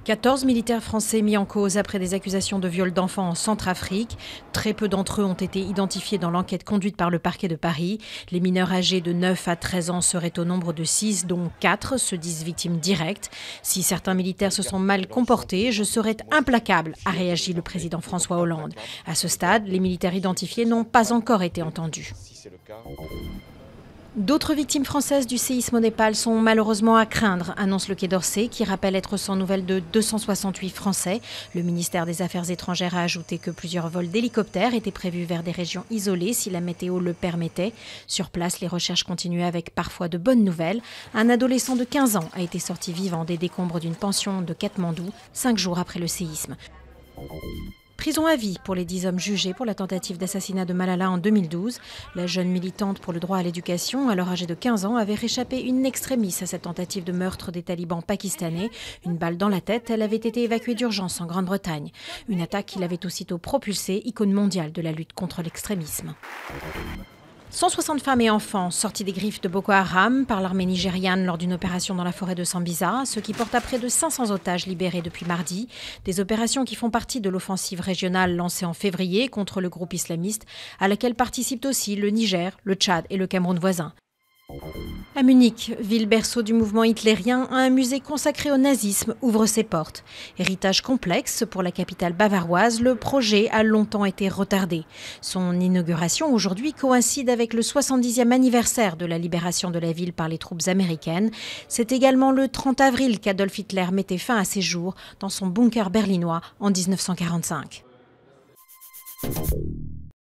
14 militaires français mis en cause après des accusations de viol d'enfants en Centrafrique. Très peu d'entre eux ont été identifiés dans l'enquête conduite par le parquet de Paris. Les mineurs âgés de 9 à 13 ans seraient au nombre de 6, dont 4 se disent victimes directes. Si certains militaires se sont mal comportés, je serai implacable, a réagi le président François Hollande. À ce stade, les militaires identifiés n'ont pas encore été entendus. D'autres victimes françaises du séisme au Népal sont malheureusement à craindre, annonce le Quai d'Orsay, qui rappelle être sans nouvelles de 268 Français. Le ministère des Affaires étrangères a ajouté que plusieurs vols d'hélicoptères étaient prévus vers des régions isolées si la météo le permettait. Sur place, les recherches continuaient avec parfois de bonnes nouvelles. Un adolescent de 15 ans a été sorti vivant des décombres d'une pension de Katmandou, 5 jours après le séisme. Prison à vie pour les 10 hommes jugés pour la tentative d'assassinat de Malala en 2012. La jeune militante pour le droit à l'éducation, alors âgée de 15 ans, avait réchappé in extremis à cette tentative de meurtre des talibans pakistanais. Une balle dans la tête, elle avait été évacuée d'urgence en Grande-Bretagne. Une attaque qui l'avait aussitôt propulsée, icône mondiale de la lutte contre l'extrémisme. 160 femmes et enfants sortis des griffes de Boko Haram par l'armée nigériane lors d'une opération dans la forêt de Sambisa, ce qui porte à près de 500 otages libérés depuis mardi. Des opérations qui font partie de l'offensive régionale lancée en février contre le groupe islamiste, à laquelle participent aussi le Niger, le Tchad et le Cameroun voisin. À Munich, ville berceau du mouvement hitlérien, un musée consacré au nazisme ouvre ses portes. Héritage complexe pour la capitale bavaroise, le projet a longtemps été retardé. Son inauguration aujourd'hui coïncide avec le 70e anniversaire de la libération de la ville par les troupes américaines. C'est également le 30 avril qu'Adolf Hitler mettait fin à ses jours dans son bunker berlinois en 1945.